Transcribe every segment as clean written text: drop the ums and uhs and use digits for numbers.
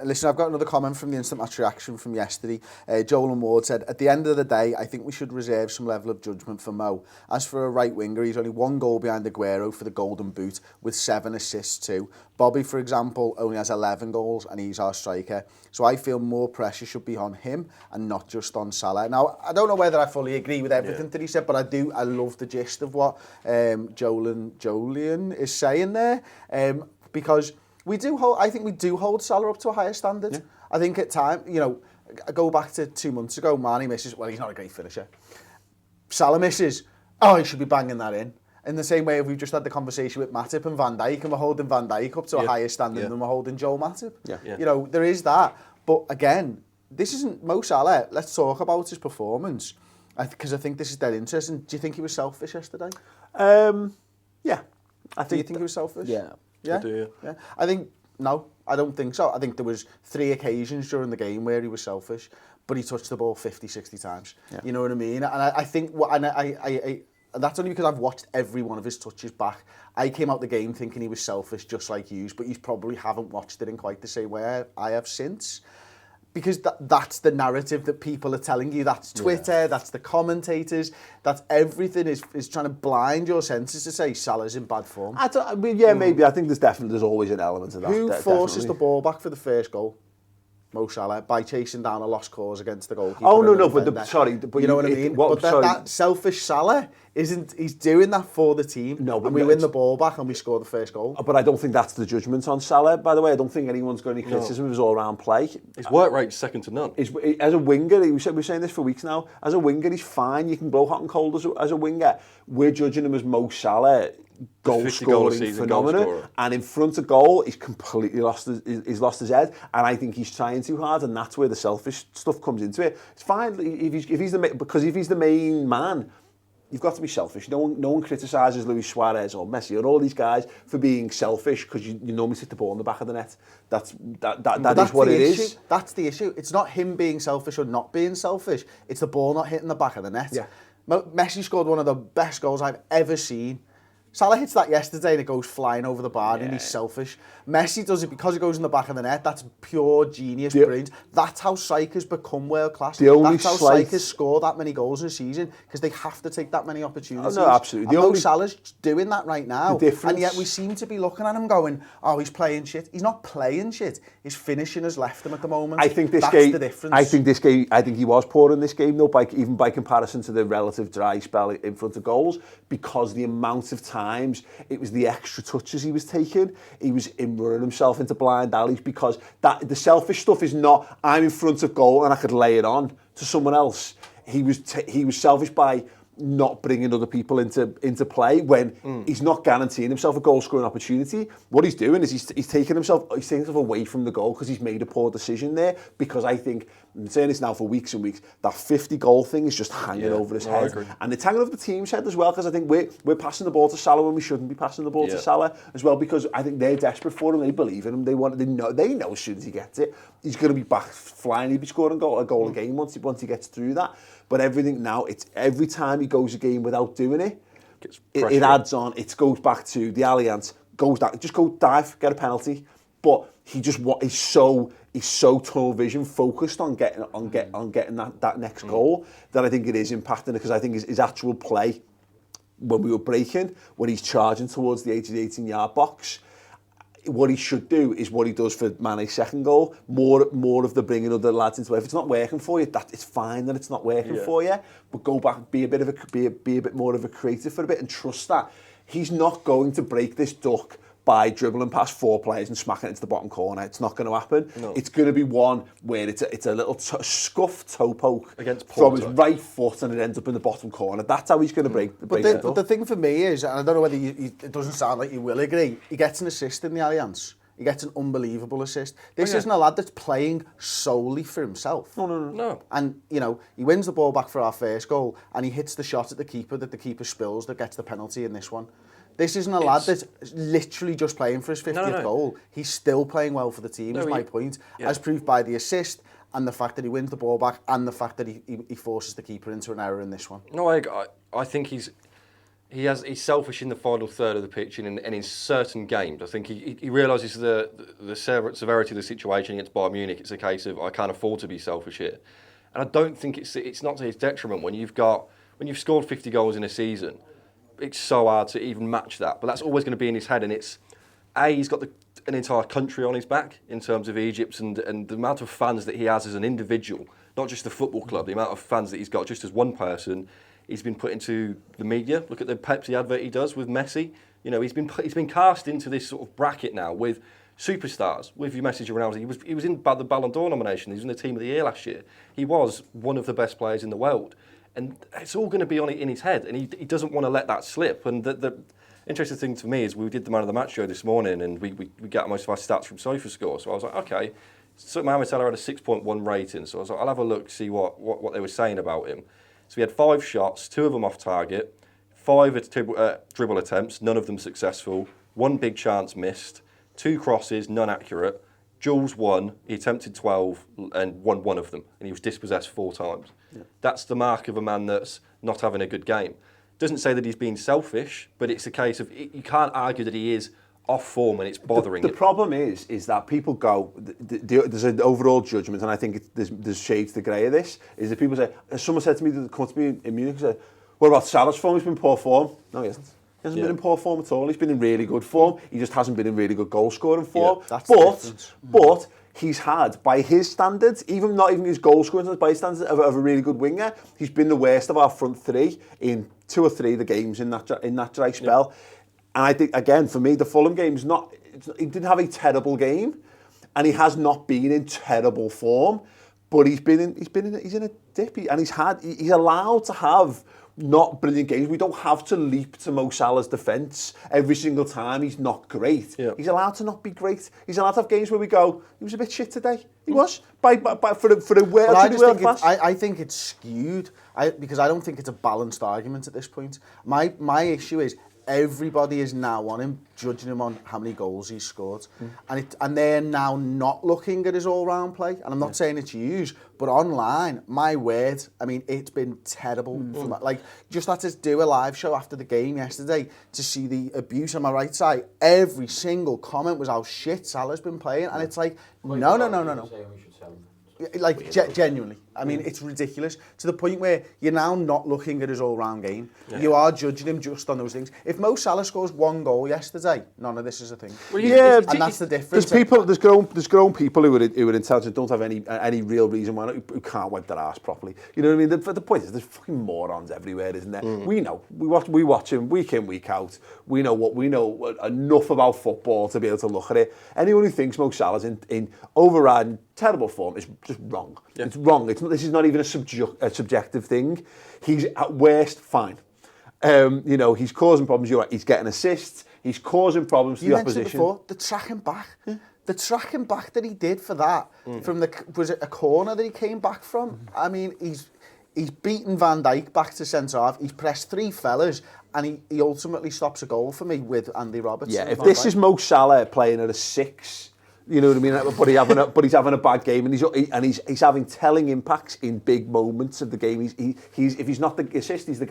Listen, I've got another comment from the Instant Match Reaction from yesterday. Joel and Ward said, at the end of the day, I think we should reserve some level of judgment for Mo. As for a right winger, he's only one goal behind Aguero for the Golden Boot with 7 assists too. Bobby, for example, only has 11 goals and he's our striker. So I feel more pressure should be on him and not just on Salah. Now, I don't know whether I fully agree with everything that he said, but I love the gist of what Jolian is saying there. Because I think we do hold Salah up to a higher standard. Yeah. I think at time, I go back to 2 months ago, Mane misses, well, he's not a great finisher. Salah misses, he should be banging that in. In the same way, we've just had the conversation with Matip and Van Dijk, and we're holding Van Dijk up to a higher standard than we're holding Joel Matip. Yeah. There is that. But again, this isn't Mo Salah. Let's talk about his performance. Because I think this is dead interesting. Do you think he was selfish yesterday? Yeah. Do you think he was selfish? Yeah. Yeah? I do, yeah. I think, no, I don't think so. I think there was 3 occasions during the game where he was selfish, but he touched the ball 50, 60 times. Yeah. You know what I mean? And I think, and that's only because I've watched every one of his touches back. I came out the game thinking he was selfish, just like you, but you probably haven't watched it in quite the same way I have since. Because that's the narrative that people are telling you. That's Twitter, that's the commentators, that's everything is trying to blind your senses to say Salah's in bad form. Maybe. I think there's always an element of that. Who forces the ball back for the first goal? Mo Salah, by chasing down a lost cause against the goalkeeper. Oh, no, but you know what I mean? But that selfish Salah, he's doing that for the team. No, but we win the ball back and we score the first goal. But I don't think that's the judgment on Salah, by the way. I don't think anyone's got any criticism of his all-round play. His work rate's second to none. As a winger, we're saying this for weeks now, as a winger, he's fine. You can blow hot and cold as a winger. We're judging him as Mo Salah, goal-scoring phenomenon, and in front of goal, he's completely lost his head, and I think he's trying too hard, and that's where the selfish stuff comes into it. It's fine if he's the main man. You've got to be selfish. No one criticises Luis Suarez or Messi or all these guys for being selfish because you normally stick the ball in the back of the net. That is what it is. That's the issue. It's not him being selfish or not being selfish. It's the ball not hitting the back of the net. Yeah. Messi scored one of the best goals I've ever seen. Salah hits that yesterday and it goes flying over the bar and he's selfish. Messi does it because it goes in the back of the net. That's pure genius, brilliant. That's how strikers become world class. That's how strikers score that many goals in a season because they have to take that many opportunities. Oh, no, absolutely. And Mo Salah's doing that right now. And yet we seem to be looking at him going, he's playing shit. He's not playing shit. His finishing has left him at the moment. I think that's the difference. I think he was poor in this game though, even by comparison to the relative dry spell in front of goals, because the amount of times it was the extra touches he was taking. He was running himself into blind alleys because the selfish stuff is not I'm in front of goal and I could lay it on to someone else. He was selfish by not bringing other people into play when he's not guaranteeing himself a goal scoring opportunity. What he's doing is he's taking himself away from the goal because he's made a poor decision there. Because I think, I'm saying this now for weeks and weeks, that 50 goal thing is just hanging over his head, and it's hanging over the team's head as well. Because I think we're passing the ball to Salah when we shouldn't be passing the ball to Salah as well. Because I think they're desperate for him. They believe in him. They know as soon as he gets it, he's going to be back flying. He'll be scoring a goal a game once he gets through that. But everything now, it's every time he goes a game without doing it, it adds on. It goes back to the Allianz. Goes down, just go dive, get a penalty. But he's so tunnel vision focused on getting that next goal that I think it is impacting it, because I think his actual play when we were breaking, when he's charging towards the 18-yard box, what he should do is what he does for Mane's second goal. More of the bringing other lads into it. If it's not working for you, it's fine that it's not working for you. But go back, be a bit more of a creative for a bit, and trust that he's not going to break this duck by dribbling past 4 players and smacking it into the bottom corner. It's not going to happen. No. It's going to be one where it's a little scuffed toe poke from his right foot and it ends up in the bottom corner. That's how he's going to break the duck. But the thing for me is, and I don't know whether it doesn't sound like you will agree, he gets an assist in the Allianz. He gets an unbelievable assist. This isn't a lad that's playing solely for himself. No. And, he wins the ball back for our first goal and he hits the shot at the keeper that the keeper spills that gets the penalty in this one. This isn't a lad that's literally just playing for his 50th goal. He's still playing well for the team, is my point, as proved by the assist and the fact that he wins the ball back and the fact that he forces the keeper into an error in this one. No, I think he's He's selfish in the final third of the pitch and in certain games. I think he realises the severity of the situation against Bayern Munich. It's a case of I can't afford to be selfish here, and I don't think it's not to his detriment when you've scored 50 goals in a season. It's so hard to even match that, but that's always going to be in his head, and he's got an entire country on his back in terms of Egypt and the amount of fans that he has as an individual, not just the football club, the amount of fans that he's got just as one person. He's been put into the media. Look at the Pepsi advert he does with Messi. You know, he's been cast into this sort of bracket now with superstars, with your Messi, Ronaldo. He was in the Ballon d'Or nomination. He was in the Team of the Year last year. He was one of the best players in the world, and it's all going to be in his head, and he doesn't want to let that slip. And the interesting thing for me is we did the Man of the Match show this morning, and we got most of our stats from SofaScore. So I was like, okay. So Mohamed Salah had a 6.1 rating. So I was like, I'll have a look, see what they were saying about him. So he had 5 shots, 2 of them off target, 5 dribble attempts, none of them successful, 1 big chance missed, 2 crosses, none accurate, duels 1, he attempted 12 and won 1 of them, and he was dispossessed 4 times. Yeah. That's the mark of a man that's not having a good game. Doesn't say that he's being selfish, but it's a case of, you can't argue that he is off form and it's bothering the problem is that people go, there's an overall judgment, and I think there's shades to grey of this, is that people say, someone said to me, that come to me in Munich, said, what about Salah's form? He's been in poor form. No, he hasn't. He hasn't been in poor form at all. He's been in really good form. He just hasn't been in really good goal scoring form. Yeah, but he's had, by his standards, not even his goal scoring, by his standards of a really good winger, he's been the worst of our front 3 in 2 or 3 of the games in that dry spell. Yeah. And I think, again, for me, the Fulham game he didn't have a terrible game, and he has not been in terrible form, but he's in a dip, and he's allowed to have not brilliant games. We don't have to leap to Mo Salah's defence every single time he's not great. Yeah. He's allowed to not be great. He's allowed to have games where we go, he was a bit shit today. He was for a world class. I think it's skewed because I don't think it's a balanced argument at this point. My issue is, everybody is now on him, judging him on how many goals he's scored. And they're now not looking at his all-round play. And I'm not saying it's huge, but online, my word, I mean, it's been terrible. Just had to do a live show after the game yesterday to see the abuse on my right side. Every single comment was how shit Salah's been playing. And it's like, no. Like, genuinely. I mean, it's ridiculous to the point where you're now not looking at his all-round game. Yeah. You are judging him just on those things. If Mo Salah scores 1 goal yesterday, none of this is a thing. Well, and that's the difference. There's grown people who are intelligent, don't have any real reason why not, who can't wipe their arse properly. You know what I mean? The point is, there's fucking morons everywhere, isn't there? We know. We watch him week in, week out. We know enough about football to be able to look at it. Anyone who thinks Mo Salah's in overriding terrible form is just wrong. Yeah. It's wrong. This is not even a subjective thing. He's at worst fine. He's causing problems. You're right. He's getting assists. He's causing problems to the opposition. Before, the tracking back. Yeah. The tracking back that he did for that, was it a corner that he came back from? I mean, he's beaten Van Dijk back to centre half. He's pressed 3 fellas, and he ultimately stops a goal for me with Andy Robertson. Yeah, if this is Mo Salah playing at a 6. You know what I mean? But he's having a bad game, and he's having telling impacts in big moments of the game. If he's not the assist, he's the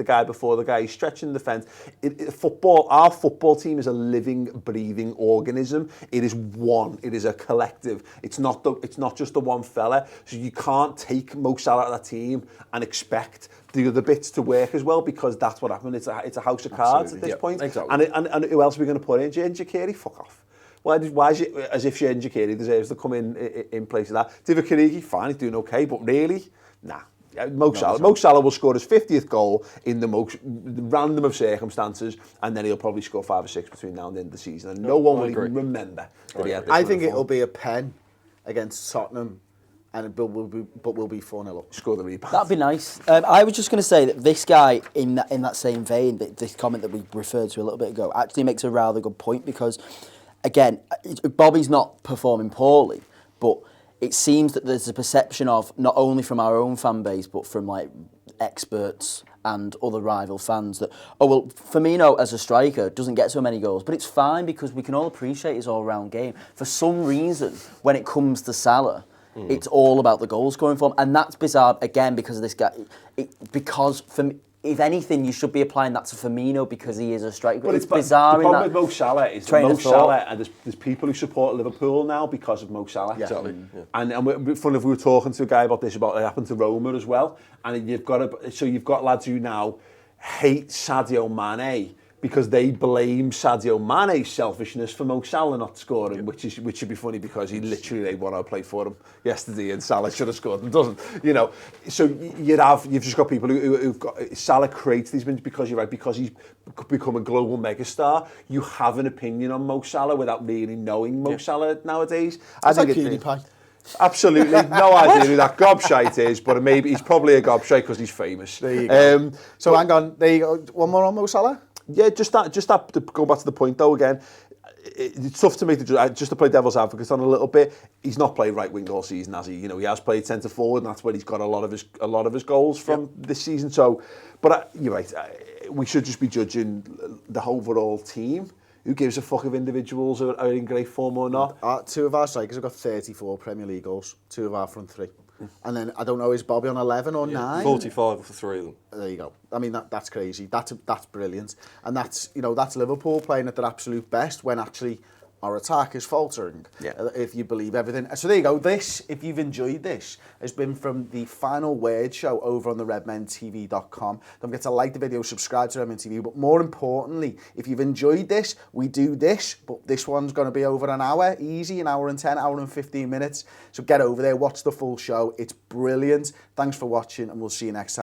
guy before the guy. He's stretching the fence. Our football team is a living, breathing organism. It is one. It is a collective. It's not just the one fella. So you can't take Mo Salah out of that team and expect the other bits to work as well, because that's what happened. It's a house of cards at this point. Exactly. And who else are we going to put in? Jane Jacqueri? Fuck off. Why is it as if Shane Jacqueri deserves to come in place of that? Divock Origi, fine, he's doing okay, but really, nah. Mo Salah will score his 50th goal in the most random of circumstances, and then he'll probably score 5 or 6 between now and the end of the season, and no one will even remember that he had this. I think it'll be a pen against Tottenham, and we'll be 4-0 up. Score the rebound. That'd be nice. I was just going to say that this guy, in that same vein, this comment that we referred to a little bit ago, actually makes a rather good point, because again, Bobby's not performing poorly, but it seems that there's a perception of, not only from our own fan base, but from like experts and other rival fans, that, Firmino as a striker doesn't get so many goals, but it's fine because we can all appreciate his all-round game. For some reason, when it comes to Salah, it's all about the goal scoring form, and that's bizarre again because of this guy. Because for me, if anything, you should be applying that to Firmino because he is a striker. But it's bizarre. The problem with Mo Salah is that Mo Salah, and there's people who support Liverpool now because of Mo Salah. Yeah. Exactly. Yeah. And funny if we were talking to a guy about this, about it happened to Roma as well. And you've got lads who now hate Sadio Mane because they blame Sadio Mane's selfishness for Mo Salah not scoring, which should be funny because they want to play for him yesterday and Salah should have scored and doesn't, you know. So you've just got people who've got Salah creates these wins because you're right, because he's become a global megastar. You have an opinion on Mo Salah without really knowing Mo Salah nowadays. I think like PewDiePie. Absolutely, no idea who that gobshite is, but maybe he's probably a gobshite because he's famous. There you go. So hang on, there you go. One more on Mo Salah? Yeah, just that. To go back to the point though. Again, it's tough to make just to play devil's advocate on a little bit. He's not played right wing all season, has he? You know, he has played centre forward, and that's where he's got a lot of his goals from this season. So, but you're right. We should just be judging the overall team. Who gives a fuck if individuals are in great form or not? Two of our strikers have got 34 Premier League goals. Two of our front three. And then, I don't know, is Bobby on 11 or 9? 45 for 3 of them. There you go. I mean, that's crazy. That's brilliant. And that's Liverpool playing at their absolute best when actually our attack is faltering, if you believe everything. So there you go. This, if you've enjoyed this, has been from the Final Word show over on the redmentv.com. Don't forget to like the video, subscribe to Redmen TV, but more importantly, if you've enjoyed this, we do this, but this one's going to be over an hour, easy, an hour and 10, hour and 15 minutes. So get over there, watch the full show. It's brilliant. Thanks for watching, and we'll see you next time.